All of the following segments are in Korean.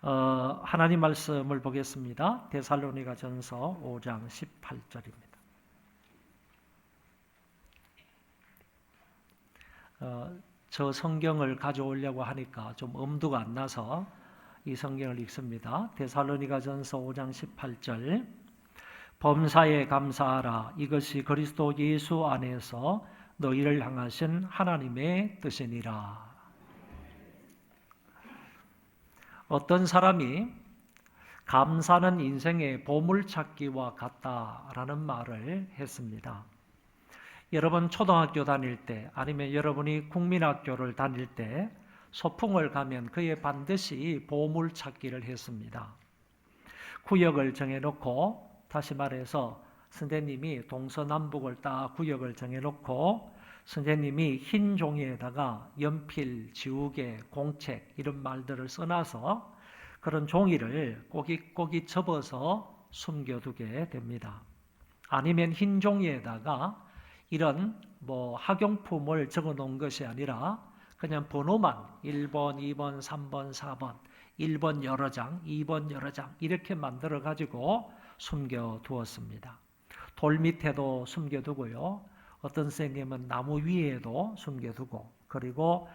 하나님 말씀을 보겠습니다. 데살로니가전서 5장 18절입니다. 저 성경을 가져오려고 하니까 좀 엄두가 안 나서 이 성경을 읽습니다. 데살로니가전서 5장 18절 범사에 감사하라. 이것이 그리스도 예수 안에서 너희를 향하신 하나님의 뜻이니라. 어떤 사람이 감사는 인생의 보물찾기와 같다라는 말을 했습니다. 여러분 초등학교 다닐 때 아니면 여러분이 국민학교를 다닐 때 소풍을 가면 그에 반드시 보물찾기를 했습니다. 구역을 정해놓고, 다시 말해서 선생님이 동서남북을 딱 구역을 정해놓고 선생님이 흰 종이에다가 연필, 지우개, 공책 이런 말들을 써놔서 그런 종이를 꼬깃꼬깃 접어서 숨겨두게 됩니다. 아니면 흰 종이에다가 이런 학용품을 적어놓은 것이 아니라 그냥 번호만 1번, 2번, 3번, 4번, 1번 여러 장, 2번 여러 장 이렇게 만들어 가지고 숨겨두었습니다. 돌 밑에도 숨겨두고요. 어떤 선생님은 나무 위에도 숨겨두고, 그리고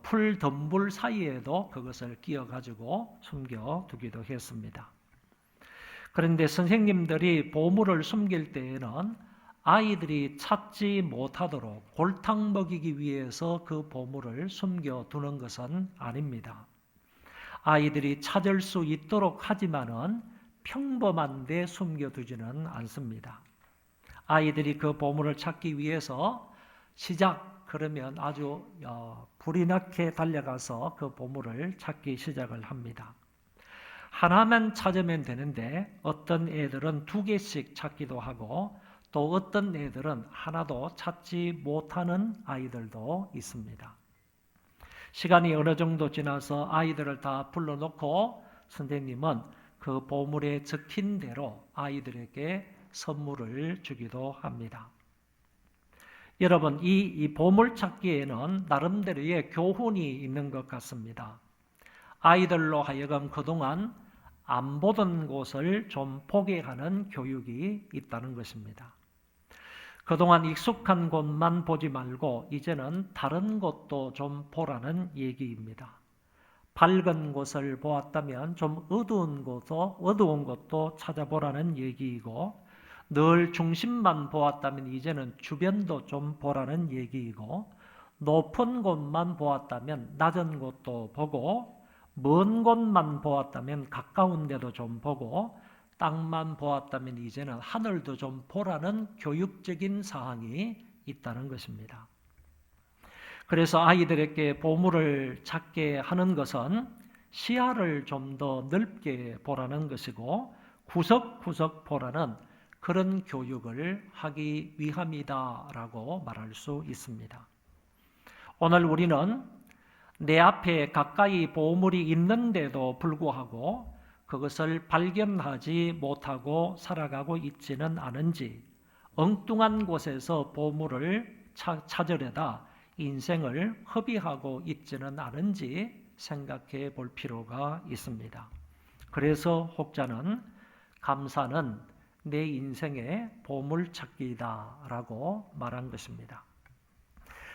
풀 덤불 사이에도 그것을 끼워 가지고 숨겨두기도 했습니다. 그런데 선생님들이 보물을 숨길 때에는 아이들이 찾지 못하도록 골탕 먹이기 위해서 그 보물을 숨겨두는 것은 아닙니다. 아이들이 찾을 수 있도록 하지만은 평범한 데 숨겨두지는 않습니다. 아이들이 그 보물을 찾기 위해서 그러면 아주 불이 나게 달려가서 그 보물을 찾기 시작을 합니다. 하나만 찾으면 되는데 어떤 애들은 2개씩 찾기도 하고 또 어떤 애들은 하나도 찾지 못하는 아이들도 있습니다. 시간이 어느 정도 지나서 아이들을 다 불러놓고 선생님은 그 보물에 적힌 대로 아이들에게 선물을 주기도 합니다. 여러분, 이 보물 찾기에는 나름대로의 교훈이 있는 것 같습니다. 아이들로 하여금 그동안 안 보던 곳을 좀 보게 하는 교육이 있다는 것입니다. 그동안 익숙한 곳만 보지 말고 이제는 다른 곳도 좀 보라는 얘기입니다. 밝은 곳을 보았다면 좀 어두운 곳도 찾아보라는 얘기이고, 늘 중심만 보았다면 이제는 주변도 좀 보라는 얘기이고, 높은 곳만 보았다면 낮은 곳도 보고, 먼 곳만 보았다면 가까운 데도 좀 보고, 땅만 보았다면 이제는 하늘도 좀 보라는 교육적인 사항이 있다는 것입니다. 그래서 아이들에게 보물을 찾게 하는 것은 시야를 좀 더 넓게 보라는 것이고 구석구석 보라는 그런 교육을 하기 위함이다라고 말할 수 있습니다. 오늘 우리는 내 앞에 가까이 보물이 있는데도 불구하고 그것을 발견하지 못하고 살아가고 있지는 않은지, 엉뚱한 곳에서 보물을 찾으려다 인생을 허비하고 있지는 않은지 생각해 볼 필요가 있습니다. 그래서 혹자는 감사는 내 인생의 보물찾기다라고 말한 것입니다.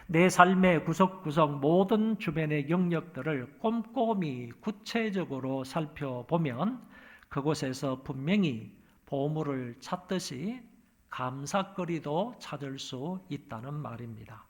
내 삶의 구석구석 모든 주변의 영역들을 꼼꼼히 구체적으로 살펴보면 그곳에서 분명히 보물을 찾듯이 감사거리도 찾을 수 있다는 말입니다.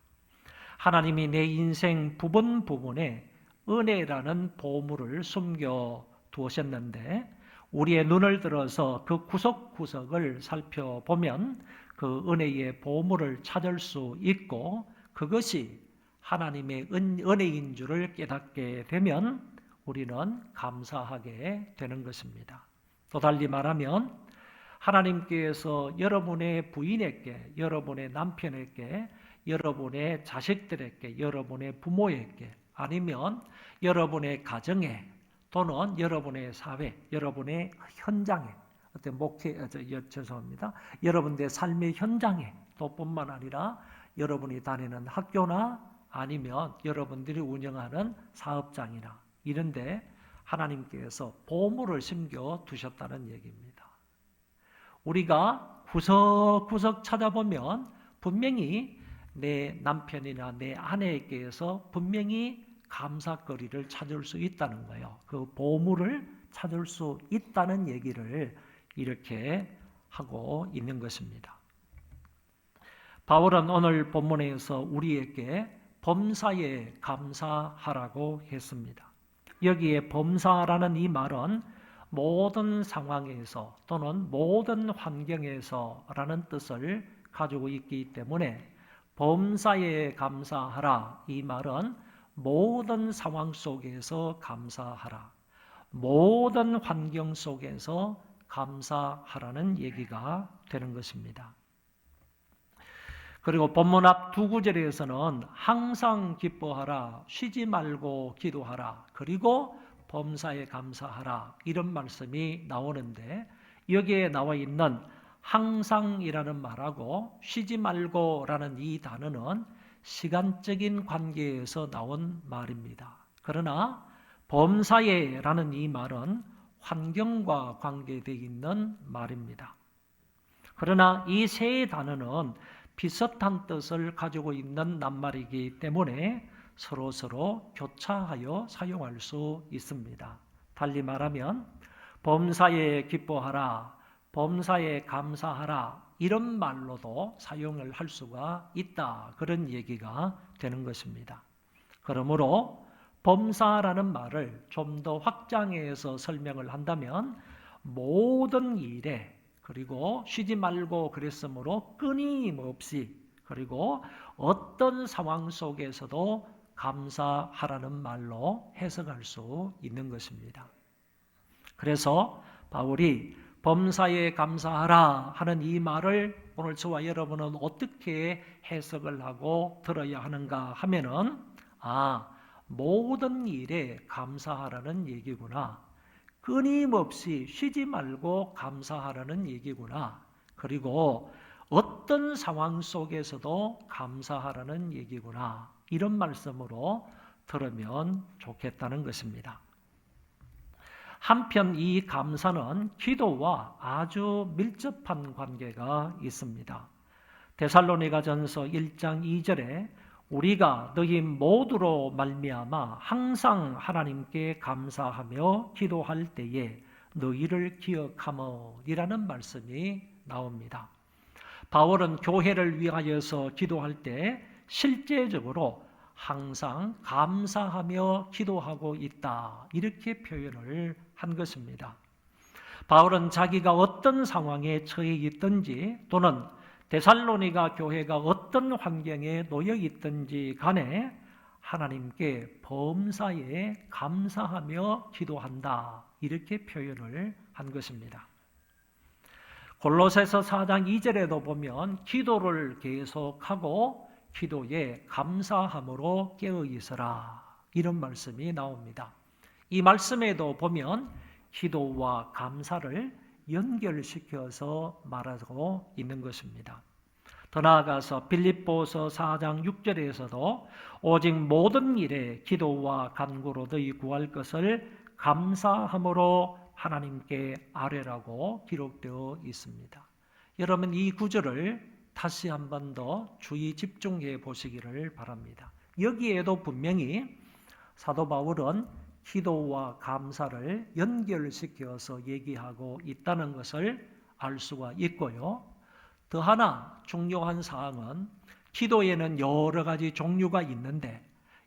하나님이 내 인생 부분에 은혜라는 보물을 숨겨 두셨는데 우리의 눈을 들어서 그 구석구석을 살펴보면 그 은혜의 보물을 찾을 수 있고 그것이 하나님의 은혜인 줄을 깨닫게 되면 우리는 감사하게 되는 것입니다. 또 달리 말하면 하나님께서 여러분의 부인에게, 여러분의 남편에게, 여러분의 자식들에게, 여러분의 부모에게 아니면 여러분의 가정에 또는 여러분의 사회, 여러분의 현장에 어떤 여러분의 삶의 현장에 또 뿐만 아니라 여러분이 다니는 학교나 아니면 여러분들이 운영하는 사업장이나 이런데 하나님께서 보물을 심겨 두셨다는 얘기입니다. 우리가 구석구석 찾아보면 분명히 내 남편이나 내 아내에게서 분명히 감사거리를 찾을 수 있다는 거예요. 그 보물을 찾을 수 있다는 얘기를 이렇게 하고 있는 것입니다. 바울은 오늘 본문에서 우리에게 범사에 감사하라고 했습니다. 여기에 범사라는 이 말은 모든 상황에서 또는 모든 환경에서라는 뜻을 가지고 있기 때문에 범사에 감사하라, 이 말은 모든 상황 속에서 감사하라, 모든 환경 속에서 감사하라는 얘기가 되는 것입니다. 그리고 본문 앞 두 구절에서는 항상 기뻐하라, 쉬지 말고 기도하라, 그리고 범사에 감사하라, 이런 말씀이 나오는데, 여기에 나와 있는 항상이라는 말하고 쉬지 말고라는 이 단어는 시간적인 관계에서 나온 말입니다. 그러나 범사에라는 이 말은 환경과 관계되어 있는 말입니다. 그러나 이 세 단어는 비슷한 뜻을 가지고 있는 낱말이기 때문에 서로 교차하여 사용할 수 있습니다. 달리 말하면 범사에 기뻐하라, 범사에 감사하라, 이런 말로도 사용을 할 수가 있다, 그런 얘기가 되는 것입니다. 그러므로 범사라는 말을 좀 더 확장해서 설명을 한다면 모든 일에, 그리고 쉬지 말고 그랬으므로 끊임없이, 그리고 어떤 상황 속에서도 감사하라는 말로 해석할 수 있는 것입니다. 그래서 바울이 범사에 감사하라 하는 이 말을 오늘 저와 여러분은 어떻게 해석을 하고 들어야 하는가 하면은, 모든 일에 감사하라는 얘기구나, 끊임없이 쉬지 말고 감사하라는 얘기구나, 그리고 어떤 상황 속에서도 감사하라는 얘기구나, 이런 말씀으로 들으면 좋겠다는 것입니다. 한편 이 감사는 기도와 아주 밀접한 관계가 있습니다. 데살로니가전서 1장 2절에 우리가 너희 모두로 말미암아 항상 하나님께 감사하며 기도할 때에 너희를 기억하머이라는 말씀이 나옵니다. 바울은 교회를 위하여서 기도할 때 실제적으로 항상 감사하며 기도하고 있다, 이렇게 표현을 한 것입니다. 바울은 자기가 어떤 상황에 처해 있든지 또는 데살로니가 교회가 어떤 환경에 놓여 있든지 간에 하나님께 범사에 감사하며 기도한다, 이렇게 표현을 한 것입니다. 골로새서 4장 2절에도 보면 기도를 계속하고 기도에 감사함으로 깨어 있으라, 이런 말씀이 나옵니다. 이 말씀에도 보면 기도와 감사를 연결시켜서 말하고 있는 것입니다. 더 나아가서 빌립보서 4장 6절에서도 오직 모든 일에 기도와 간구로 너희 구할 것을 감사함으로 하나님께 아뢰라고 기록되어 있습니다. 여러분, 이 구절을 다시 한 번 더 주의 집중해 보시기를 바랍니다. 여기에도 분명히 사도 바울은 기도와 감사를 연결시켜서 얘기하고 있다는 것을 알 수가 있고요. 더 하나 중요한 사항은 기도에는 여러 가지 종류가 있는데,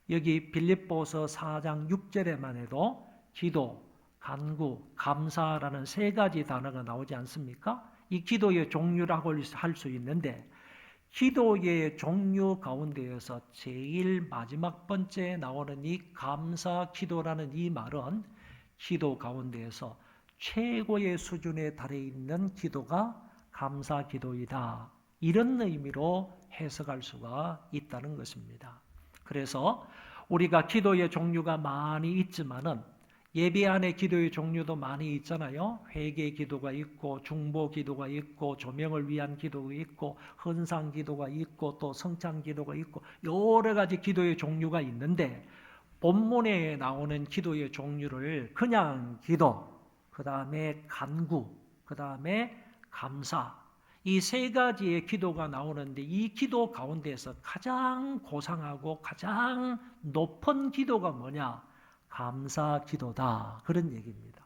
여기 빌립보서 4장 6절에만 해도 기도, 간구, 감사라는 세 가지 단어가 나오지 않습니까? 이 기도의 종류라고 할 수 있는데, 기도의 종류 가운데에서 제일 마지막 번째에 나오는 이 감사 기도라는 이 말은 기도 가운데에서 최고의 수준에 달해 있는 기도가 감사 기도이다, 이런 의미로 해석할 수가 있다는 것입니다. 그래서 우리가 기도의 종류가 많이 있지만은 예배 안에 기도의 종류도 많이 있잖아요. 회개 기도가 있고 중보 기도가 있고 조명을 위한 기도가 있고 헌상 기도가 있고 또 성찬 기도가 있고 여러 가지 기도의 종류가 있는데, 본문에 나오는 기도의 종류를 그냥 기도, 그 다음에 간구, 그 다음에 감사, 이 세 가지의 기도가 나오는데 이 기도 가운데에서 가장 고상하고 가장 높은 기도가 뭐냐? 감사 기도다. 그런 얘기입니다.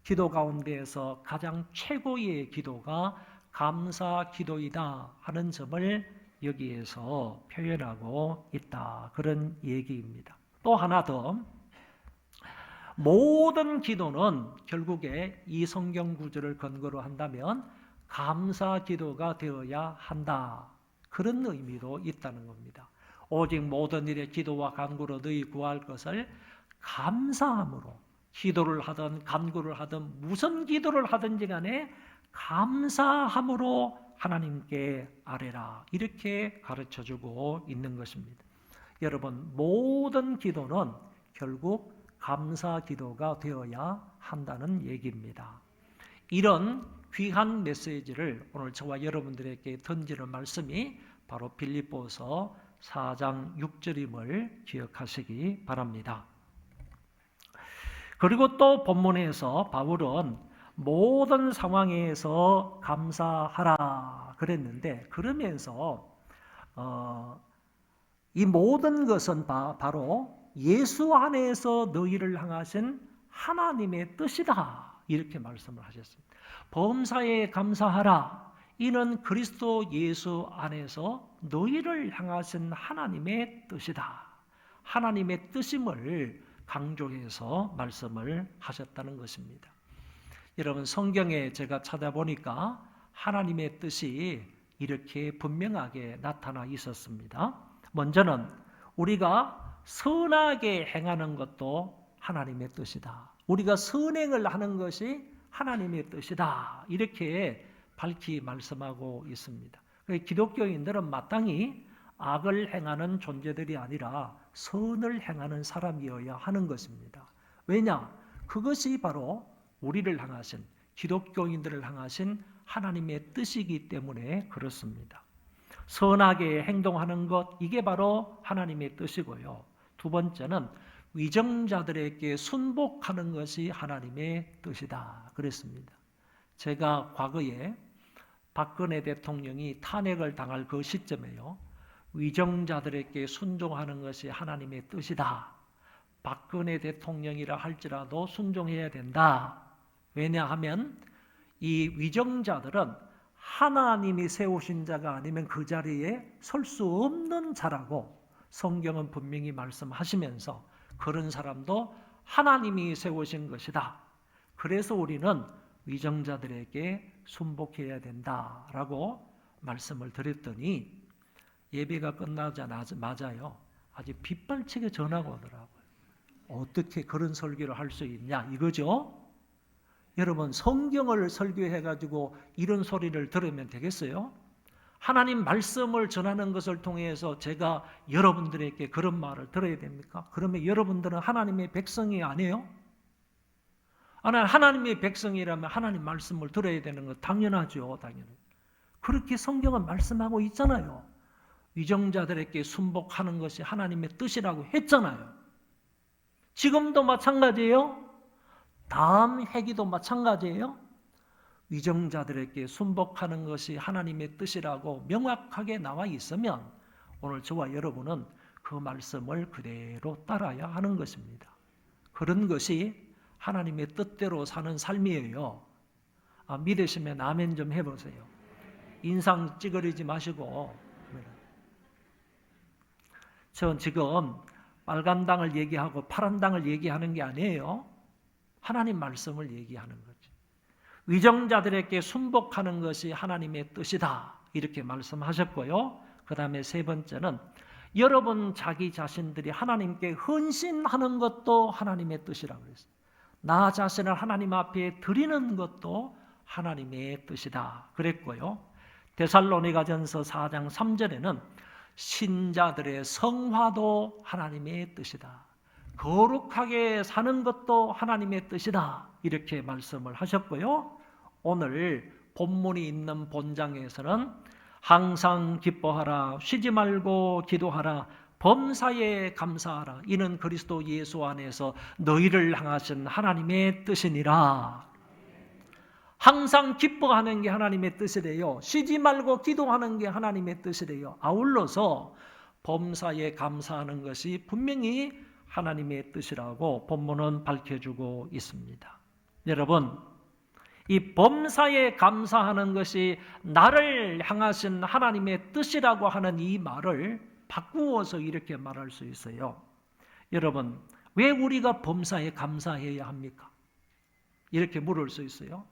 기도 가운데에서 가장 최고의 기도가 감사 기도이다 하는 점을 여기에서 표현하고 있다. 그런 얘기입니다. 또 하나 더, 모든 기도는 결국에 이 성경 구절을 근거로 한다면 감사 기도가 되어야 한다. 그런 의미도 있다는 겁니다. 오직 모든 일에 기도와 간구로 너희 구할 것을 감사함으로, 기도를 하든 간구를 하든 무슨 기도를 하든지 간에 감사함으로 하나님께 아뢰라. 이렇게 가르쳐주고 있는 것입니다. 여러분, 모든 기도는 결국 감사 기도가 되어야 한다는 얘기입니다. 이런 귀한 메시지를 오늘 저와 여러분들에게 던지는 말씀이 바로 빌립보서 4장 6절임을 기억하시기 바랍니다. 그리고 또 본문에서 바울은 모든 상황에서 감사하라 그랬는데, 그러면서 이 모든 것은 바로 예수 안에서 너희를 향하신 하나님의 뜻이다. 이렇게 말씀을 하셨습니다. 범사에 감사하라. 이는 그리스도 예수 안에서 너희를 향하신 하나님의 뜻이다. 하나님의 뜻임을 강조해서 말씀을 하셨다는 것입니다. 여러분, 성경에 제가 찾아보니까 하나님의 뜻이 이렇게 분명하게 나타나 있었습니다. 먼저는 우리가 선하게 행하는 것도 하나님의 뜻이다. 우리가 선행을 하는 것이 하나님의 뜻이다. 이렇게 밝히 말씀하고 있습니다. 기독교인들은 마땅히 악을 행하는 존재들이 아니라 선을 행하는 사람이어야 하는 것입니다. 왜냐? 그것이 바로 우리를 향하신, 기독교인들을 향하신 하나님의 뜻이기 때문에 그렇습니다. 선하게 행동하는 것, 이게 바로 하나님의 뜻이고요. 두 번째는 위정자들에게 순복하는 것이 하나님의 뜻이다 그랬습니다. 제가 과거에 박근혜 대통령이 탄핵을 당할 그 시점에요, 위정자들에게 순종하는 것이 하나님의 뜻이다. 박근혜 대통령이라 할지라도 순종해야 된다. 왜냐하면 이 위정자들은 하나님이 세우신 자가 아니면 그 자리에 설 수 없는 자라고 성경은 분명히 말씀하시면서, 그런 사람도 하나님이 세우신 것이다. 그래서 우리는 위정자들에게 순복해야 된다라고 말씀을 드렸더니 예배가 끝나자마자요, 아주 빗발치게 전화가 오더라고요. 어떻게 그런 설교를 할 수 있냐 이거죠. 여러분, 성경을 설교해가지고 이런 소리를 들으면 되겠어요? 하나님 말씀을 전하는 것을 통해서 제가 여러분들에게 그런 말을 들어야 됩니까? 그러면 여러분들은 하나님의 백성이 아니에요? 하나님의 백성이라면 하나님 말씀을 들어야 되는 거 당연하죠. 당연히. 그렇게 성경은 말씀하고 있잖아요. 위정자들에게 순복하는 것이 하나님의 뜻이라고 했잖아요. 지금도 마찬가지예요. 다음 회기도 마찬가지예요. 위정자들에게 순복하는 것이 하나님의 뜻이라고 명확하게 나와 있으면 오늘 저와 여러분은 그 말씀을 그대로 따라야 하는 것입니다. 그런 것이 하나님의 뜻대로 사는 삶이에요. 믿으시면 아멘 좀 해보세요. 인상 찌그리지 마시고. 전 지금 빨간 당을 얘기하고 파란 당을 얘기하는 게 아니에요. 하나님 말씀을 얘기하는 거죠. 위정자들에게 순복하는 것이 하나님의 뜻이다. 이렇게 말씀하셨고요. 그 다음에 세 번째는 여러분 자기 자신들이 하나님께 헌신하는 것도 하나님의 뜻이라고 그랬어요. 나 자신을 하나님 앞에 드리는 것도 하나님의 뜻이다 그랬고요. 데살로니가전서 4장 3절에는 신자들의 성화도 하나님의 뜻이다. 거룩하게 사는 것도 하나님의 뜻이다. 이렇게 말씀을 하셨고요. 오늘 본문이 있는 본장에서는 항상 기뻐하라, 쉬지 말고 기도하라, 범사에 감사하라. 이는 그리스도 예수 안에서 너희를 향하신 하나님의 뜻이니라. 항상 기뻐하는 게 하나님의 뜻이래요. 쉬지 말고 기도하는 게 하나님의 뜻이래요. 아울러서 범사에 감사하는 것이 분명히 하나님의 뜻이라고 본문은 밝혀주고 있습니다. 여러분, 이 범사에 감사하는 것이 나를 향하신 하나님의 뜻이라고 하는 이 말을 바꾸어서 이렇게 말할 수 있어요. 여러분, 왜 우리가 범사에 감사해야 합니까? 이렇게 물을 수 있어요.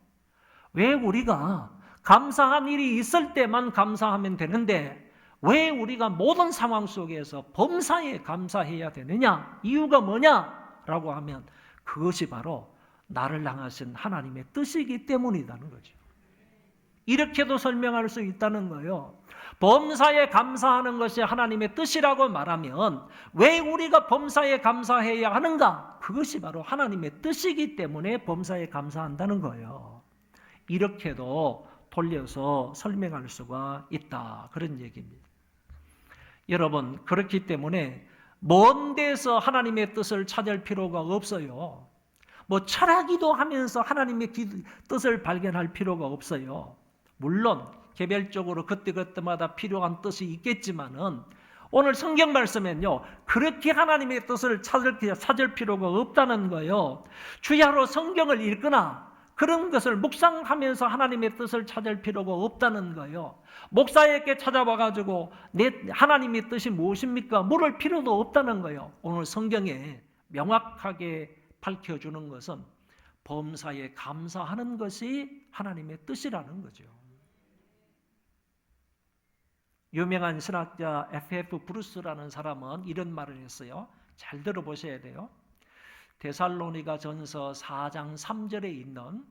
왜 우리가 감사한 일이 있을 때만 감사하면 되는데 왜 우리가 모든 상황 속에서 범사에 감사해야 되느냐? 이유가 뭐냐라고 하면 그것이 바로 나를 향하신 하나님의 뜻이기 때문이라는 거죠. 이렇게도 설명할 수 있다는 거예요. 범사에 감사하는 것이 하나님의 뜻이라고 말하면 왜 우리가 범사에 감사해야 하는가? 그것이 바로 하나님의 뜻이기 때문에 범사에 감사한다는 거예요. 이렇게도 돌려서 설명할 수가 있다. 그런 얘기입니다. 여러분, 그렇기 때문에 먼 데서 하나님의 뜻을 찾을 필요가 없어요. 뭐 철학기도 하면서 하나님의 뜻을 발견할 필요가 없어요. 물론 개별적으로 그때그때마다 필요한 뜻이 있겠지만은 오늘 성경 말씀엔요, 그렇게 하나님의 뜻을 찾을 필요가 없다는 거예요. 주야로 성경을 읽거나 그런 것을 묵상하면서 하나님의 뜻을 찾을 필요가 없다는 거예요. 목사에게 찾아와가지고 하나님의 뜻이 무엇입니까? 물을 필요도 없다는 거예요. 오늘 성경에 명확하게 밝혀주는 것은 범사에 감사하는 것이 하나님의 뜻이라는 거죠. 유명한 신학자 F.F. 브루스라는 사람은 이런 말을 했어요. 잘 들어보셔야 돼요. 데살로니가 전서 4장 3절에 있는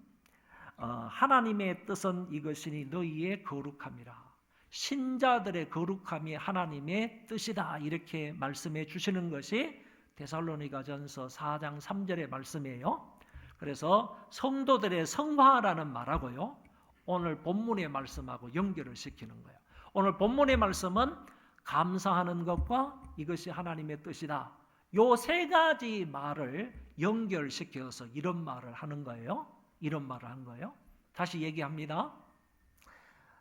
하나님의 뜻은 이것이니 너희의 거룩함이라. 신자들의 거룩함이 하나님의 뜻이다. 이렇게 말씀해 주시는 것이 데살로니가 전서 4장 3절의 말씀이에요. 그래서 성도들의 성화라는 말하고요, 오늘 본문의 말씀하고 연결을 시키는 거예요. 오늘 본문의 말씀은 감사하는 것과 이것이 하나님의 뜻이다. 요 세 가지 말을 연결시켜서 이런 말을 하는 거예요. 이런 말을 한 거예요. 다시 얘기합니다.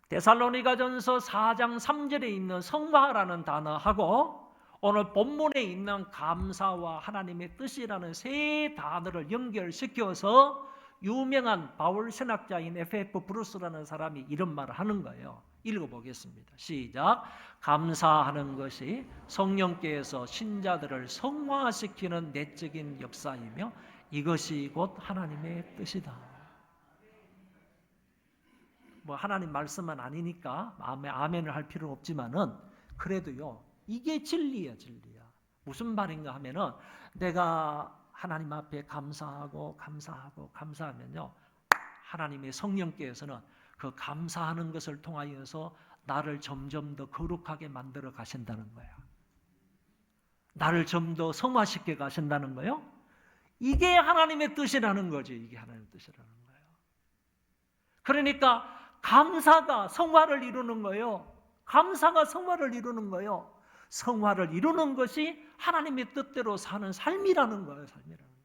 데살로니가전서 4장 3절에 있는 성화라는 단어하고 오늘 본문에 있는 감사와 하나님의 뜻이라는 세 단어를 연결시켜서 유명한 바울 신학자인 F.F. 브루스라는 사람이 이런 말을 하는 거예요. 읽어보겠습니다. 시작. 감사하는 것이 성령께서 신자들을 성화시키는 내적인 역사이며 이것이 곧 하나님의 뜻이다. 뭐 하나님 말씀은 아니니까 아멘을 할 필요는 없지만은 그래도요, 이게 진리야, 진리야. 무슨 말인가 하면은 내가 하나님 앞에 감사하면요, 하나님의 성령께서는 그 감사하는 것을 통하여서 나를 점점 더 거룩하게 만들어 가신다는 거야. 나를 좀 더 성화시켜 가신다는 거예요. 이게 하나님의 뜻이라는 거지. 이게 하나님의 뜻이라는 거예요. 그러니까 감사가 성화를 이루는 거예요. 감사가 성화를 이루는 거예요. 성화를 이루는 것이 하나님의 뜻대로 사는 삶이라는 거예요. 삶이라는 거예요.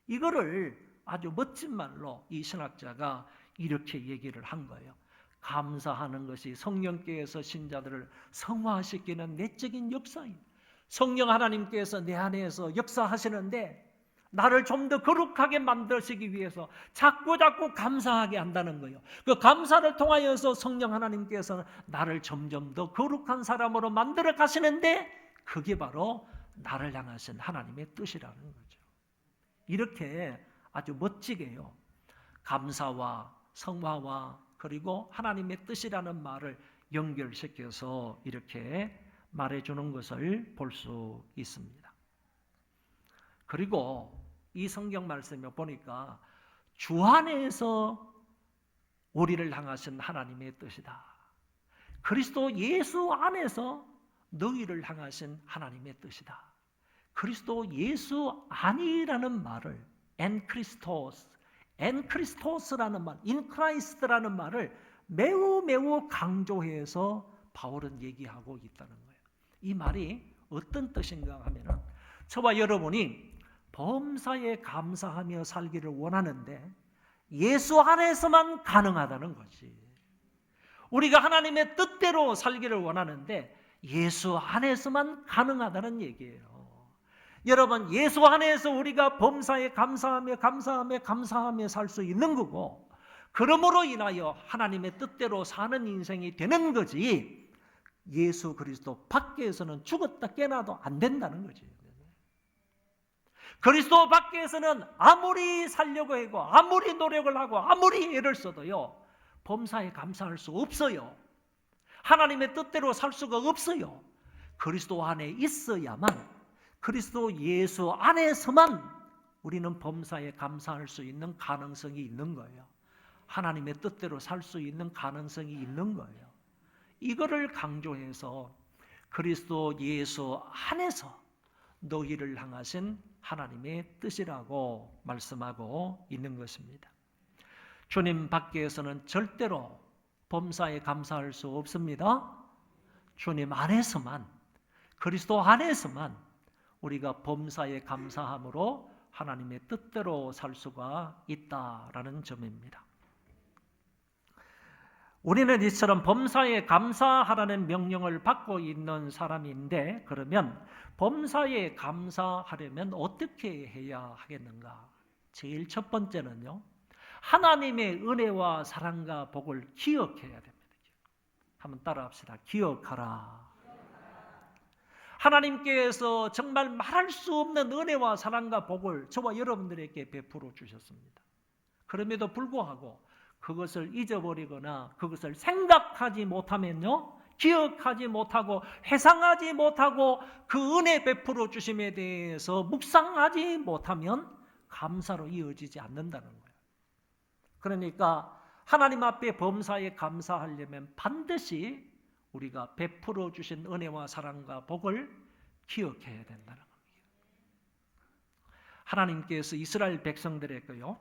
이거를 아주 멋진 말로 이 신학자가 이렇게 얘기를 한 거예요. 감사하는 것이 성령께서 신자들을 성화시키는 내적인 역사입니다. 성령 하나님께서 내 안에서 역사하시는데 나를 좀 더 거룩하게 만드시기 위해서 자꾸 감사하게 한다는 거예요. 그 감사를 통하여서 성령 하나님께서는 나를 점점 더 거룩한 사람으로 만들어 가시는데 그게 바로 나를 향하신 하나님의 뜻이라는 거죠. 이렇게 아주 멋지게요, 감사와 성화와 그리고 하나님의 뜻이라는 말을 연결시켜서 이렇게 말해주는 것을 볼 수 있습니다. 그리고 이 성경 말씀에 보니까 주 안에서 우리를 향하신 하나님의 뜻이다. 그리스도 예수 안에서 너희를 향하신 하나님의 뜻이다. 그리스도 예수 안이라는 말을 엔크리스토스라는 말, 인크라이스트라는 말을 매우 강조해서 바울은 얘기하고 있다는 거예요. 이 말이 어떤 뜻인가 하면은 저와 여러분이 범사에 감사하며 살기를 원하는데 예수 안에서만 가능하다는 거지. 우리가 하나님의 뜻대로 살기를 원하는데 예수 안에서만 가능하다는 얘기예요. 여러분, 예수 안에서 우리가 범사에 감사하며 살 수 있는 거고, 그러므로 인하여 하나님의 뜻대로 사는 인생이 되는 거지, 예수 그리스도 밖에서는 죽었다 깨나도 안 된다는 거지. 그리스도 밖에서는 아무리 살려고 하고 아무리 노력을 하고 아무리 애를 써도요, 범사에 감사할 수 없어요. 하나님의 뜻대로 살 수가 없어요. 그리스도 안에 있어야만, 그리스도 예수 안에서만 우리는 범사에 감사할 수 있는 가능성이 있는 거예요. 하나님의 뜻대로 살 수 있는 가능성이 있는 거예요. 이거를 강조해서 그리스도 예수 안에서 너희를 향하신 하나님의 뜻이라고 말씀하고 있는 것입니다. 주님 밖에서는 절대로 범사에 감사할 수 없습니다. 주님 안에서만, 그리스도 안에서만 우리가 범사에 감사함으로 하나님의 뜻대로 살 수가 있다라는 점입니다. 우리는 이처럼 범사에 감사하라는 명령을 받고 있는 사람인데, 그러면 범사에 감사하려면 어떻게 해야 하겠는가? 제일 첫 번째는요, 하나님의 은혜와 사랑과 복을 기억해야 됩니다. 한번 따라 합시다. 기억하라. 하나님께서 정말 말할 수 없는 은혜와 사랑과 복을 저와 여러분들에게 베풀어 주셨습니다. 그럼에도 불구하고 그것을 잊어버리거나 그것을 생각하지 못하면요, 기억하지 못하고 회상하지 못하고 그 은혜 베풀어 주심에 대해서 묵상하지 못하면 감사로 이어지지 않는다는 거예요. 그러니까 하나님 앞에 범사에 감사하려면 반드시 우리가 베풀어 주신 은혜와 사랑과 복을 기억해야 된다는 겁니다. 하나님께서 이스라엘 백성들에게요,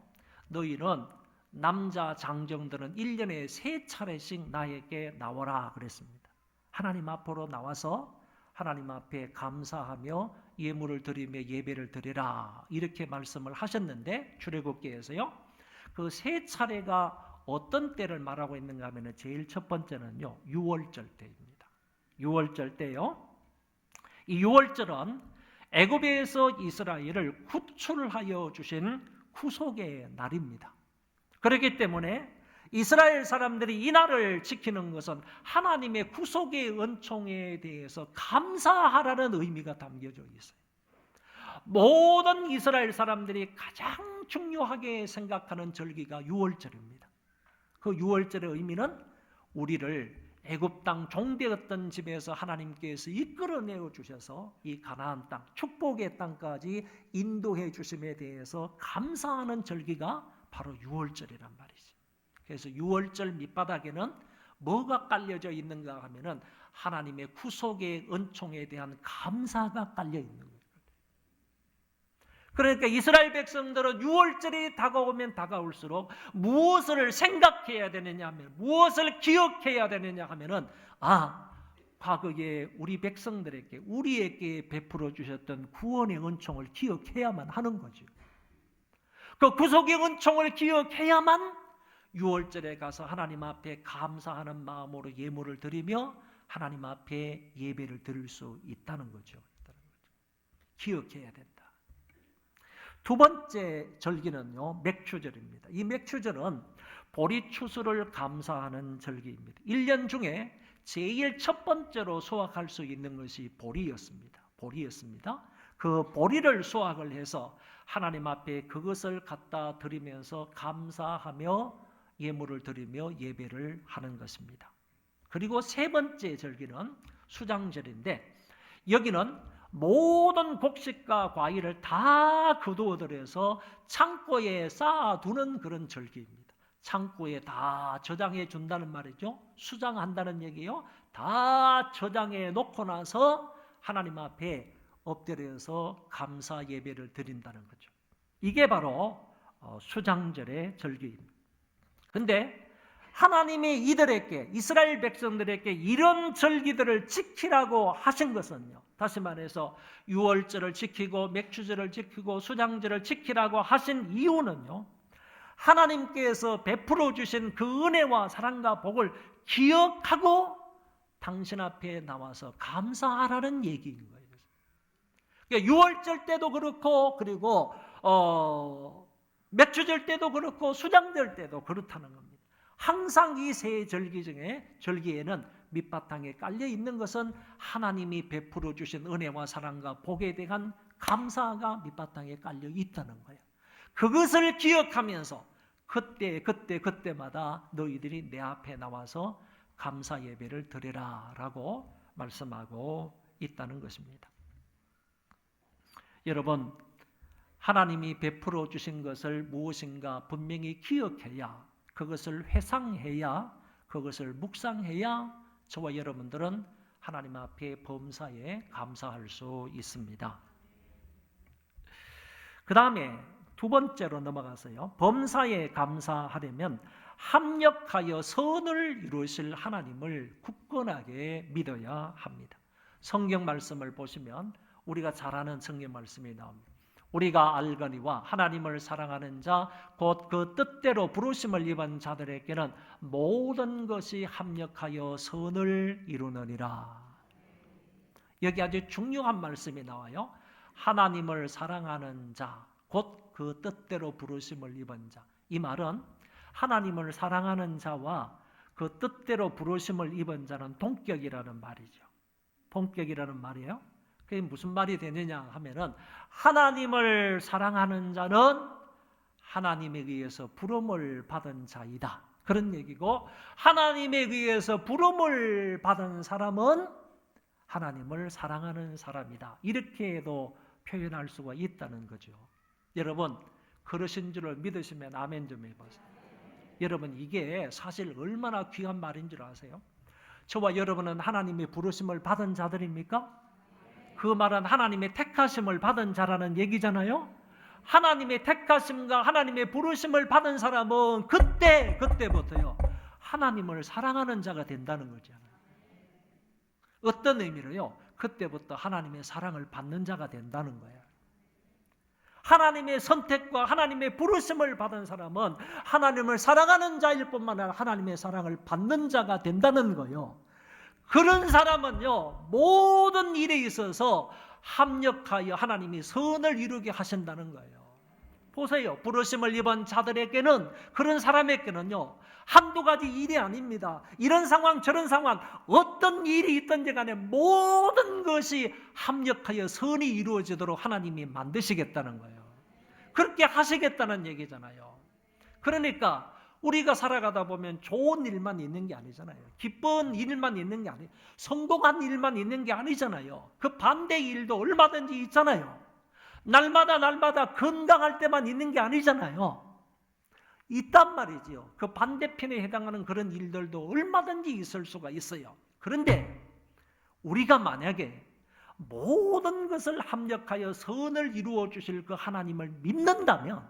너희는 남자 장정들은 1년에 3차례씩 나에게 나와라 그랬습니다. 하나님 앞으로 나와서 하나님 앞에 감사하며 예물을 드리며 예배를 드리라 이렇게 말씀을 하셨는데, 출애굽기에서요, 그 3차례가 어떤 때를 말하고 있는가 하면 제일 첫 번째는요, 유월절 때입니다. 유월절 때요, 이 유월절은 애굽에서 이스라엘을 구출하여 주신 구속의 날입니다. 그렇기 때문에 이스라엘 사람들이 이 날을 지키는 것은 하나님의 구속의 은총에 대해서 감사하라는 의미가 담겨져 있어요. 모든 이스라엘 사람들이 가장 중요하게 생각하는 절기가 유월절입니다. 그 유월절의 의미는 우리를 애굽 땅 종되었던 집에서 하나님께서 이끌어내어 주셔서 이 가나안 땅, 축복의 땅까지 인도해 주심에 대해서 감사하는 절기가 바로 유월절이란 말이지. 그래서 유월절 밑바닥에는 뭐가 깔려져 있는가 하면은 하나님의 구속의 은총에 대한 감사가 깔려 있는 거예요. 그러니까 이스라엘 백성들은 유월절이 다가오면 다가올수록 무엇을 생각해야 되느냐 하면, 무엇을 기억해야 되느냐 하면은, 과거에 우리 백성들에게, 우리에게 베풀어 주셨던 구원의 은총을 기억해야만 하는 거죠. 그 구속의 은총을 기억해야만 유월절에 가서 하나님 앞에 감사하는 마음으로 예물을 드리며 하나님 앞에 예배를 드릴 수 있다는 거죠. 기억해야 된다. 두 번째 절기는요, 맥추절입니다. 이 맥추절은 보리추수를 감사하는 절기입니다. 1년 중에 제일 첫 번째로 수확할 수 있는 것이 보리였습니다. 그 보리를 수확을 해서 하나님 앞에 그것을 갖다 드리면서 감사하며 예물을 드리며 예배를 하는 것입니다. 그리고 세 번째 절기는 수장절인데, 여기는 모든 곡식과 과일을 다 거두어들여서 창고에 쌓아두는 그런 절기입니다. 창고에 다 저장해 준다는 말이죠. 수장한다는 얘기예요. 다 저장해 놓고 나서 하나님 앞에 엎드려서 감사 예배를 드린다는 거죠. 이게 바로 수장절의 절기입니다. 근데 하나님이 이들에게, 이스라엘 백성들에게 이런 절기들을 지키라고 하신 것은요, 다시 말해서 유월절을 지키고 맥주절을 지키고 수장절을 지키라고 하신 이유는요, 하나님께서 베풀어 주신 그 은혜와 사랑과 복을 기억하고 당신 앞에 나와서 감사하라는 얘기인 거예요. 그러니까 유월절 때도 그렇고, 그리고 맥주절 때도 그렇고 수장절 때도 그렇다는 겁니다. 항상 이 세 절기 중에 절기에는 밑바탕에 깔려 있는 것은 하나님이 베풀어 주신 은혜와 사랑과 복에 대한 감사가 밑바탕에 깔려 있다는 거예요. 그것을 기억하면서 그때마다 너희들이 내 앞에 나와서 감사 예배를 드리라 라고 말씀하고 있다는 것입니다. 여러분, 하나님이 베풀어 주신 것을 무엇인가 분명히 기억해야, 그것을 회상해야, 그것을 묵상해야 저와 여러분들은 하나님 앞에 범사에 감사할 수 있습니다. 그 다음에 두 번째로 넘어가서요, 범사에 감사하려면 합력하여 선을 이루실 하나님을 굳건하게 믿어야 합니다. 성경 말씀을 보시면 우리가 잘 아는 성경 말씀이 나옵니다. 우리가 알거니와 하나님을 사랑하는 자 곧 그 뜻대로 부르심을 입은 자들에게는 모든 것이 합력하여 선을 이루느니라. 여기 아주 중요한 말씀이 나와요. 하나님을 사랑하는 자 곧 그 뜻대로 부르심을 입은 자. 이 말은 하나님을 사랑하는 자와 그 뜻대로 부르심을 입은 자는 동격이라는 말이죠. 동격이라는 말이에요. 그게 무슨 말이 되느냐 하면은, 하나님을 사랑하는 자는 하나님에 의해서 부름을 받은 자이다, 그런 얘기고, 하나님에 의해서 부름을 받은 사람은 하나님을 사랑하는 사람이다, 이렇게도 표현할 수가 있다는 거죠. 여러분, 그러신 줄을 믿으시면 아멘 좀 해보세요. 여러분, 이게 사실 얼마나 귀한 말인 줄 아세요? 저와 여러분은 하나님의 부르심을 받은 자들입니까? 그 말은 하나님의 택하심을 받은 자라는 얘기잖아요. 하나님의 택하심과 하나님의 부르심을 받은 사람은 그때부터요, 하나님을 사랑하는 자가 된다는 거잖아요. 어떤 의미로요? 그때부터 하나님의 사랑을 받는 자가 된다는 거예요. 하나님의 선택과 하나님의 부르심을 받은 사람은 하나님을 사랑하는 자일 뿐만 아니라 하나님의 사랑을 받는 자가 된다는 거예요. 그런 사람은요, 모든 일에 있어서 합력하여 하나님이 선을 이루게 하신다는 거예요. 보세요. 부르심을 입은 자들에게는, 그런 사람에게는요, 한두 가지 일이 아닙니다. 이런 상황 저런 상황 어떤 일이 있든지 간에 모든 것이 합력하여 선이 이루어지도록 하나님이 만드시겠다는 거예요. 그렇게 하시겠다는 얘기잖아요. 그러니까 우리가 살아가다 보면 좋은 일만 있는 게 아니잖아요. 기쁜 일만 있는 게 아니에요. 성공한 일만 있는 게 아니잖아요. 그 반대 일도 얼마든지 있잖아요. 날마다 건강할 때만 있는 게 아니잖아요. 있단 말이지요. 그 반대편에 해당하는 그런 일들도 얼마든지 있을 수가 있어요. 그런데 우리가 만약에 모든 것을 합력하여 선을 이루어 주실 그 하나님을 믿는다면,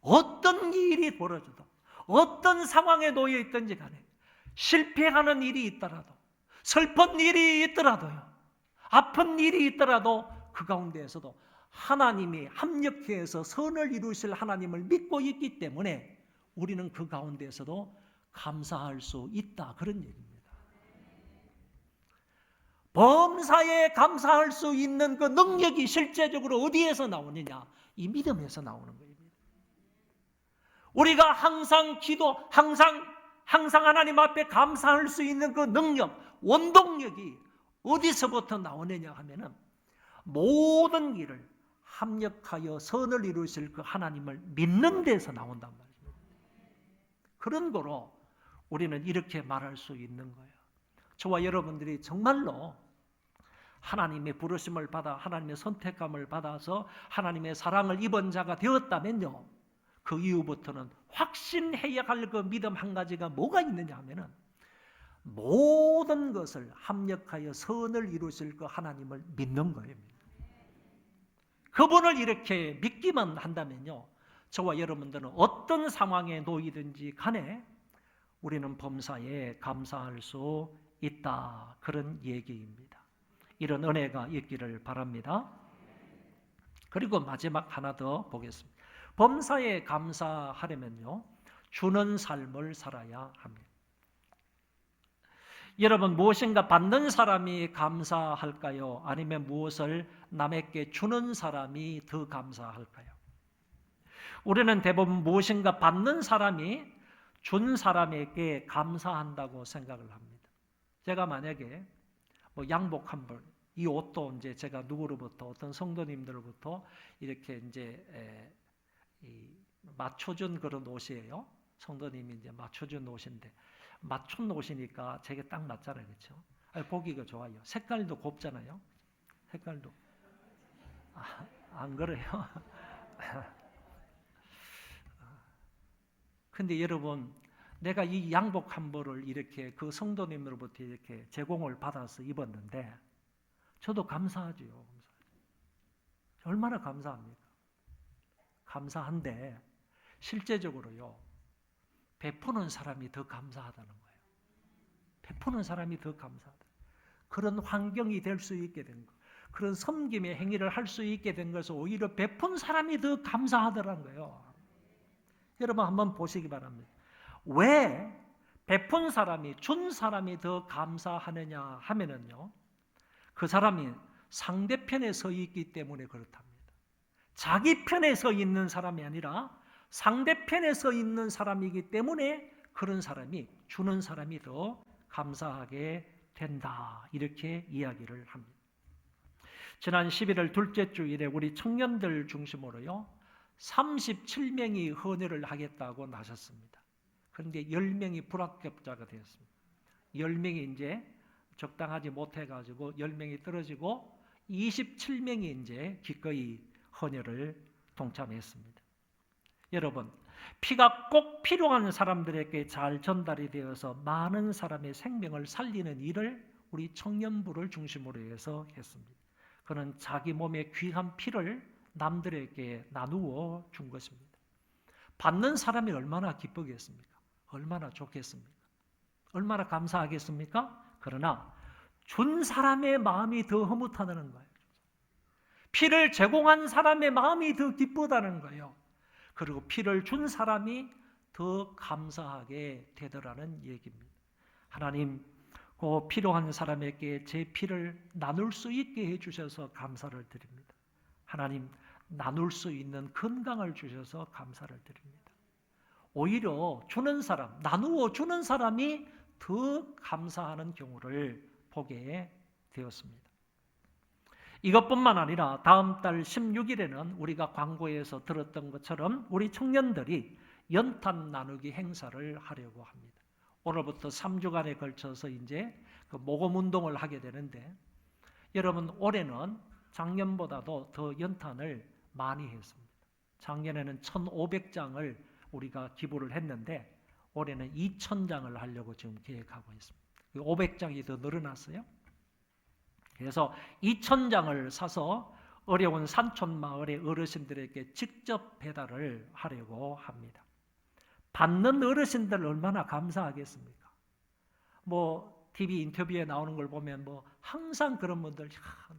어떤 일이 벌어져도, 어떤 상황에 놓여 있든지 간에, 실패하는 일이 있더라도, 슬픈 일이 있더라도요, 아픈 일이 있더라도 그 가운데에서도 하나님이 합력해서 선을 이루실 하나님을 믿고 있기 때문에 우리는 그 가운데에서도 감사할 수 있다, 그런 얘기입니다. 범사에 감사할 수 있는 그 능력이 실제적으로 어디에서 나오느냐? 이 믿음에서 나오는 겁니다. 우리가 항상 하나님 앞에 감사할 수 있는 그 능력, 원동력이 어디서부터 나오느냐 하면은, 모든 일을 합력하여 선을 이루실 그 하나님을 믿는 데서 나온단 말이에요. 그런 거로 우리는 이렇게 말할 수 있는 거예요. 저와 여러분들이 정말로 하나님의 부르심을 받아, 하나님의 선택감을 받아서 하나님의 사랑을 입은 자가 되었다면요, 그 이후부터는 확신해야 할 그 믿음 한 가지가 뭐가 있느냐 하면은, 모든 것을 합력하여 선을 이루실 그 하나님을 믿는 거예요. 그분을 이렇게 믿기만 한다면요, 저와 여러분들은 어떤 상황에 놓이든지 간에 우리는 범사에 감사할 수 있다. 그런 얘기입니다. 이런 은혜가 있기를 바랍니다. 그리고 마지막 하나 더 보겠습니다. 범사에 감사하려면요, 주는 삶을 살아야 합니다. 여러분, 무엇인가 받는 사람이 감사할까요? 아니면 무엇을 남에게 주는 사람이 더 감사할까요? 우리는 대부분 무엇인가 받는 사람이 준 사람에게 감사한다고 생각을 합니다. 제가 만약에 양복 한 벌, 이 옷도 이제 제가 누구로부터 어떤 성도님들로부터 이렇게 이제 맞춰준 그런 옷이에요. 성도님이 이제 맞춰준 옷인데 맞춘 옷이니까 제게 딱 맞잖아요, 그렇죠? 보기가 좋아요. 색깔도 곱잖아요. 색깔도 안 그래요? 근데 여러분, 내가 이 양복 한 벌을 이렇게 그 성도님으로부터 이렇게 제공을 받아서 입었는데 저도 감사하지요. 얼마나 감사합니까? 감사한데 실제적으로요, 베푸는 사람이 더 감사하다는 거예요. 베푸는 사람이 더 감사하다. 그런 환경이 될 수 있게 된 것, 그런 섬김의 행위를 할 수 있게 된 것은 오히려 베푼 사람이 더 감사하더라는 거예요. 여러분 한번 보시기 바랍니다. 왜 베푼 사람이, 준 사람이 더 감사하느냐 하면은요, 그 사람이 상대편에 서 있기 때문에 그렇답니다. 자기 편에 서 있는 사람이 아니라 상대편에 서 있는 사람이기 때문에 그런 사람이, 주는 사람이 더 감사하게 된다. 이렇게 이야기를 합니다. 지난 11월 둘째 주일에 우리 청년들 중심으로요, 37명이 헌혈을 하겠다고 나섰습니다. 그런데 10명이 불합격자가 되었습니다. 10명이 이제 적당하지 못해가지고 10명이 떨어지고 27명이 이제 기꺼이 헌혈을 동참했습니다. 여러분, 피가 꼭 필요한 사람들에게 잘 전달이 되어서 많은 사람의 생명을 살리는 일을 우리 청년부를 중심으로 해서 했습니다. 그는 자기 몸의 귀한 피를 남들에게 나누어 준 것입니다. 받는 사람이 얼마나 기쁘겠습니까? 얼마나 좋겠습니까? 얼마나 감사하겠습니까? 그러나 준 사람의 마음이 더 흐뭇하다는 거예요. 피를 제공한 사람의 마음이 더 기쁘다는 거예요. 그리고 피를 준 사람이 더 감사하게 되더라는 얘기입니다. 하나님, 그 필요한 사람에게 제 피를 나눌 수 있게 해주셔서 감사를 드립니다. 하나님, 나눌 수 있는 건강을 주셔서 감사를 드립니다. 오히려 주는 사람, 나누어 주는 사람이 더 감사하는 경우를 보게 되었습니다. 이것뿐만 아니라 다음 달 16일에는 우리가 광고에서 들었던 것처럼 우리 청년들이 연탄 나누기 행사를 하려고 합니다. 오늘부터 3주간에 걸쳐서 이제 그 모금 운동을 하게 되는데, 여러분 올해는 작년보다도 더 연탄을 많이 했습니다. 작년에는 1,500장을 우리가 기부를 했는데 올해는 2,000장을 하려고 지금 계획하고 있습니다. 500장이 더 늘어났어요. 그래서 2,000장을 사서 어려운 산촌 마을의 어르신들에게 직접 배달을 하려고 합니다. 받는 어르신들 얼마나 감사하겠습니까? TV 인터뷰에 나오는 걸 보면 항상 그런 분들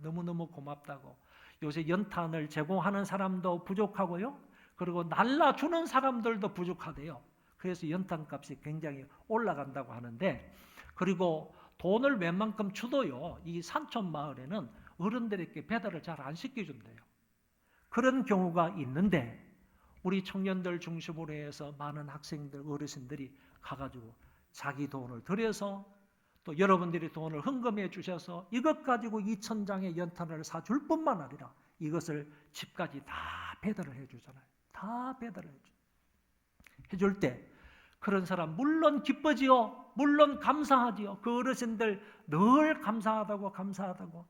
너무너무 고맙다고, 요새 연탄을 제공하는 사람도 부족하고요, 그리고 날라주는 사람들도 부족하대요. 그래서 연탄값이 굉장히 올라간다고 하는데, 그리고 돈을 웬만큼 주도요, 이 산촌 마을에는 어른들에게 배달을 잘 안 시켜준대요. 그런 경우가 있는데 우리 청년들 중심으로 해서 많은 학생들, 어르신들이 가가지고 자기 돈을 들여서 또 여러분들이 돈을 헌금해 주셔서 이것 가지고 2,000장의 연탄을 사줄 뿐만 아니라 이것을 집까지 다 배달을 해주잖아요. 다 배달을 해줄 때 그런 사람 물론 기뻐지요. 물론 감사하지요. 그 어르신들 늘 감사하다고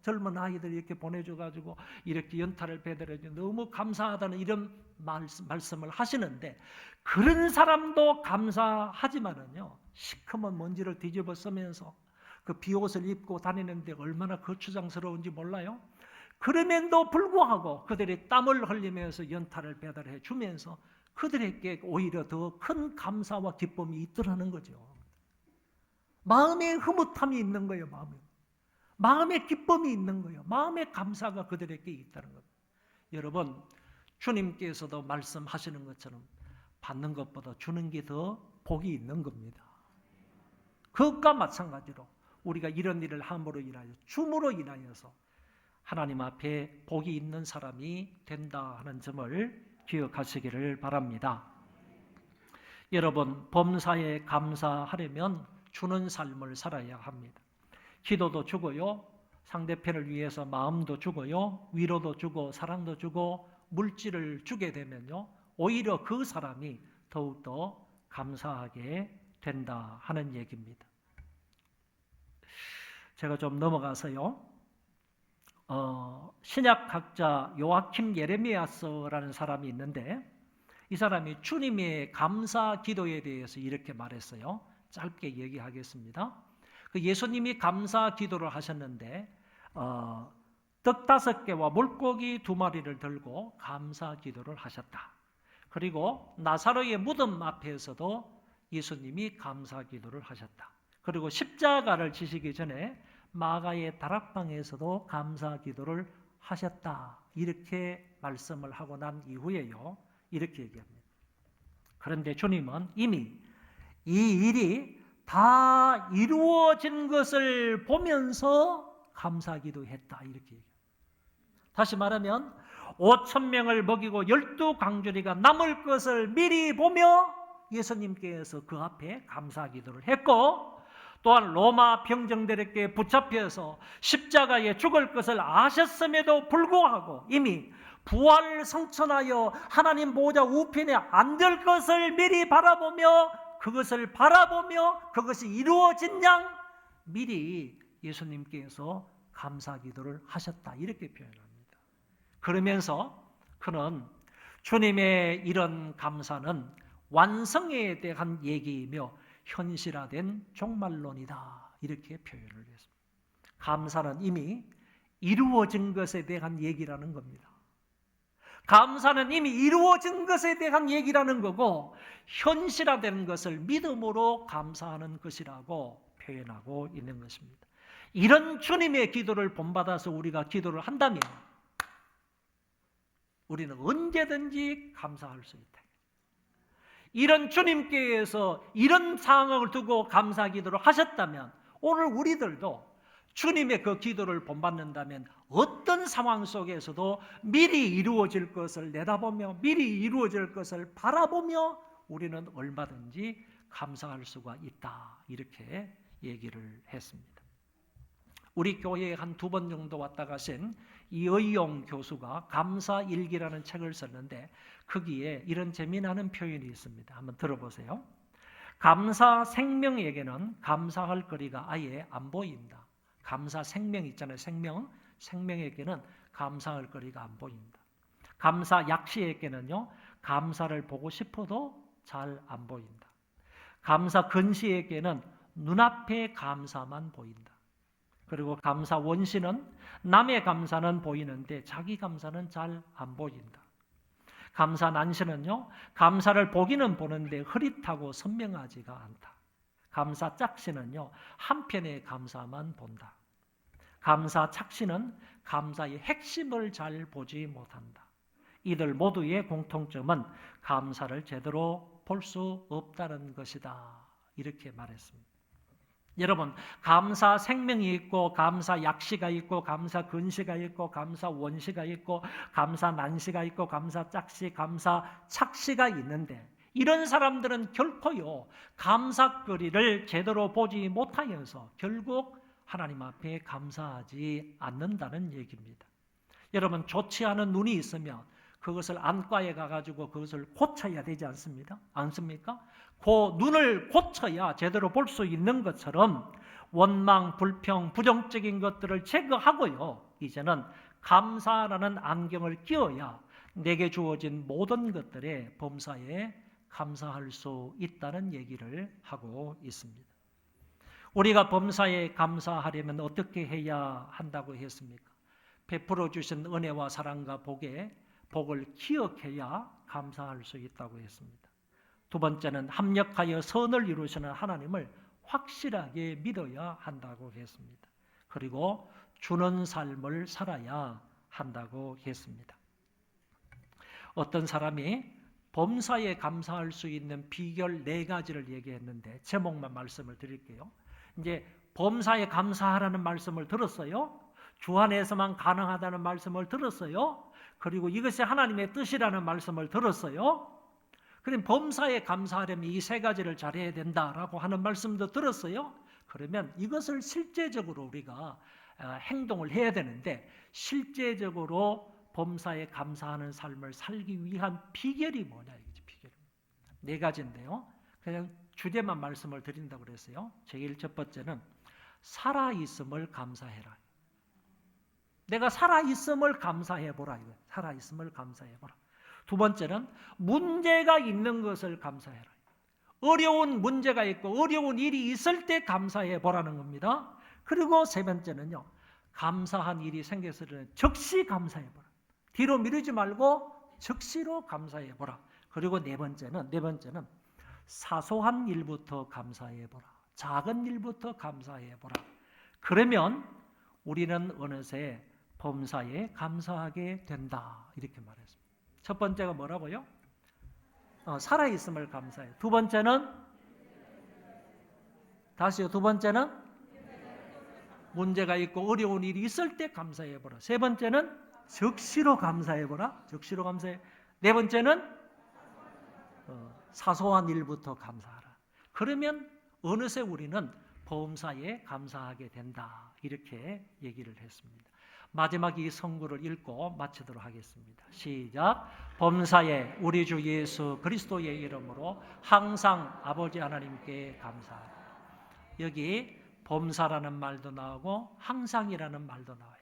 젊은 아이들이 이렇게 보내줘가지고 이렇게 연탄을 배달해줘 너무 감사하다는 이런 말씀을 하시는데, 그런 사람도 감사하지만은요, 시커먼 먼지를 뒤집어 쓰면서 그 비옷을 입고 다니는데 얼마나 거추장스러운지 몰라요? 그럼에도 불구하고 그들이 땀을 흘리면서 연탄을 배달해 주면서 그들에게 오히려 더 큰 감사와 기쁨이 있더라는 거죠. 마음에 흐뭇함이 있는 거예요. 마음에 기쁨이 있는 거예요. 마음의 감사가 그들에게 있다는 겁니다. 여러분, 주님께서도 말씀하시는 것처럼 받는 것보다 주는 게 더 복이 있는 겁니다. 그것과 마찬가지로 우리가 이런 일을 함으로 인하여, 줌으로 인하여서 하나님 앞에 복이 있는 사람이 된다 하는 점을 기억하시기를 바랍니다. 여러분, 범사에 감사하려면 주는 삶을 살아야 합니다. 기도도 주고요, 상대편을 위해서 마음도 주고요, 위로도 주고 사랑도 주고 물질을 주게 되면요, 오히려 그 사람이 더욱더 감사하게 된다 하는 얘기입니다. 제가 좀 넘어가서요, 신약학자 요아킴 예레미야스라는 사람이 있는데, 이 사람이 주님의 감사 기도에 대해서 이렇게 말했어요. 짧게 얘기하겠습니다. 그 예수님이 감사 기도를 하셨는데 떡 5개와 물고기 2마리를 들고 감사 기도를 하셨다. 그리고 나사로의 무덤 앞에서도 예수님이 감사 기도를 하셨다. 그리고 십자가를 지시기 전에 마가의 다락방에서도 감사 기도를 하셨다. 이렇게 말씀을 하고 난 이후에요, 이렇게 얘기합니다. 그런데 주님은 이미 이 일이 다 이루어진 것을 보면서 감사기도 했다. 이렇게 얘기합니다. 다시 말하면 5,000명을 먹이고 12강주리가 남을 것을 미리 보며 예수님께서 그 앞에 감사기도를 했고, 또한 로마 병정들에게 붙잡혀서 십자가에 죽을 것을 아셨음에도 불구하고 이미 부활 성천하여 하나님 보좌 우편에 앉을 것을 미리 바라보며 그것이 이루어진 양 미리 예수님께서 감사 기도를 하셨다. 이렇게 표현합니다. 그러면서 그는 주님의 이런 감사는 완성에 대한 얘기이며 현실화된 종말론이다. 이렇게 표현을 했습니다. 감사는 이미 이루어진 것에 대한 얘기라는 겁니다. 감사는 이미 이루어진 것에 대한 얘기라는 거고, 현실화된 것을 믿음으로 감사하는 것이라고 표현하고 있는 것입니다. 이런 주님의 기도를 본받아서 우리가 기도를 한다면 우리는 언제든지 감사할 수 있다. 이런 주님께서 이런 상황을 두고 감사 기도를 하셨다면 오늘 우리들도 주님의 그 기도를 본받는다면 어떤 상황 속에서도 미리 이루어질 것을 내다보며 미리 이루어질 것을 바라보며 우리는 얼마든지 감사할 수가 있다. 이렇게 얘기를 했습니다. 우리 교회에 한 2번 정도 왔다 가신 이의용 교수가 감사일기라는 책을 썼는데 거기에 이런 재미나는 표현이 있습니다. 한번 들어보세요. 감사 생명에게는 감사할 거리가 아예 안 보인다. 감사 생명 있잖아요. 생명에게는 감사할 거리가 안 보인다. 감사 약시에게는요, 감사를 보고 싶어도 잘 안 보인다. 감사 근시에게는 눈앞에 감사만 보인다. 그리고 감사 원시는 남의 감사는 보이는데 자기 감사는 잘 안 보인다. 감사 난시는요, 감사를 보기는 보는데 흐릿하고 선명하지가 않다. 감사 짝시는요, 한편의 감사만 본다. 감사 착시는 감사의 핵심을 잘 보지 못한다. 이들 모두의 공통점은 감사를 제대로 볼 수 없다는 것이다. 이렇게 말했습니다. 여러분, 감사 생명이 있고 감사 약시가 있고 감사 근시가 있고 감사 원시가 있고 감사 난시가 있고 감사 짝시, 감사 착시가 있는데 이런 사람들은 결코요 감사거리를 제대로 보지 못하여서 결국 하나님 앞에 감사하지 않는다는 얘기입니다. 여러분, 좋지 않은 눈이 있으면 그것을 안과에 가가지고 그것을 고쳐야 되지 않습니까? 그 눈을 고쳐야 제대로 볼 수 있는 것처럼 원망, 불평, 부정적인 것들을 제거하고요, 이제는 감사라는 안경을 끼워야 내게 주어진 모든 것들의 범사에 감사할 수 있다는 얘기를 하고 있습니다. 우리가 범사에 감사하려면 어떻게 해야 한다고 했습니까? 베풀어 주신 은혜와 사랑과 복을 기억해야 감사할 수 있다고 했습니다. 두 번째는 합력하여 선을 이루시는 하나님을 확실하게 믿어야 한다고 했습니다. 그리고 주는 삶을 살아야 한다고 했습니다. 어떤 사람이 범사에 감사할 수 있는 비결 4가지를 얘기했는데 제목만 말씀을 드릴게요. 이제 범사에 감사하라는 말씀을 들었어요. 주 안에서만 가능하다는 말씀을 들었어요. 그리고 이것이 하나님의 뜻이라는 말씀을 들었어요. 그럼 범사에 감사하려면 이 3가지를 잘해야 된다라고 하는 말씀도 들었어요. 그러면 이것을 실제적으로 우리가 행동을 해야 되는데 실제적으로 범사에 감사하는 삶을 살기 위한 비결이 뭐냐 이거지. 비결 4가지인데요. 그냥 주제만 말씀을 드린다고 그랬어요. 제일 첫 번째는 살아있음을 감사해라. 내가 살아있음을 감사해보라. 이거. 살아있음을 감사해보라. 두 번째는 문제가 있는 것을 감사해라. 어려운 문제가 있고 어려운 일이 있을 때 감사해보라는 겁니다. 그리고 3번째는요. 감사한 일이 생겼을 때 즉시 감사해보라. 뒤로 미루지 말고 즉시로 감사해보라. 그리고 네 번째는 사소한 일부터 감사해보라. 작은 일부터 감사해보라. 그러면 우리는 어느새 범사에 감사하게 된다. 이렇게 말했습니다. 첫 번째가 뭐라고요? 살아있음을 감사해요. 두 번째는 다시요. 두 번째는 문제가 있고 어려운 일이 있을 때 감사해보라. 세 번째는 즉시로 감사해보라. 즉시로 감사해. 네 번째는 사소한 일부터 감사하라. 그러면 어느새 우리는 범사에 감사하게 된다. 이렇게 얘기를 했습니다. 마지막 이 성구를 읽고 마치도록 하겠습니다. 시작. 범사에 우리 주 예수 그리스도의 이름으로 항상 아버지 하나님께 감사하라. 여기 범사라는 말도 나오고 항상이라는 말도 나와요.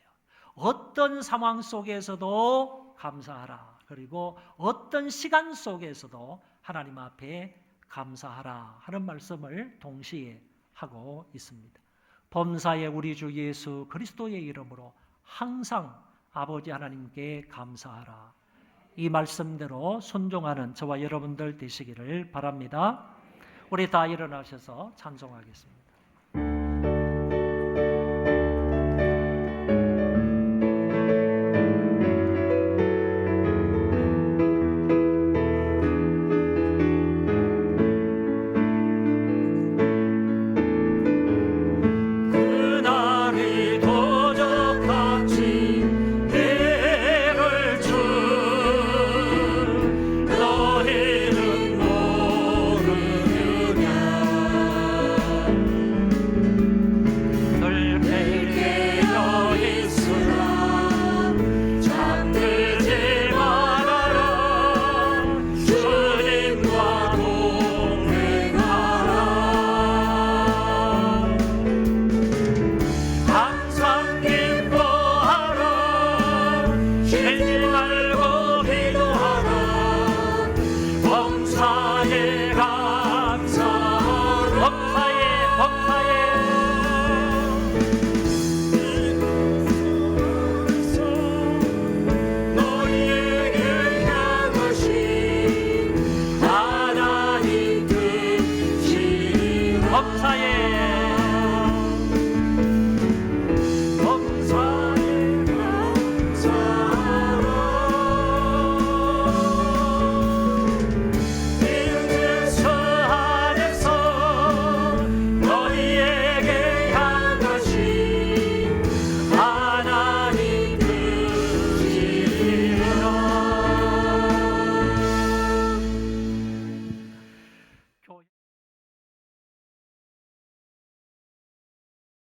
어떤 상황 속에서도 감사하라. 그리고 어떤 시간 속에서도 하나님 앞에 감사하라 하는 말씀을 동시에 하고 있습니다. 범사에 우리 주 예수 그리스도의 이름으로 항상 아버지 하나님께 감사하라. 이 말씀대로 순종하는 저와 여러분들 되시기를 바랍니다. 우리 다 일어나셔서 찬송하겠습니다.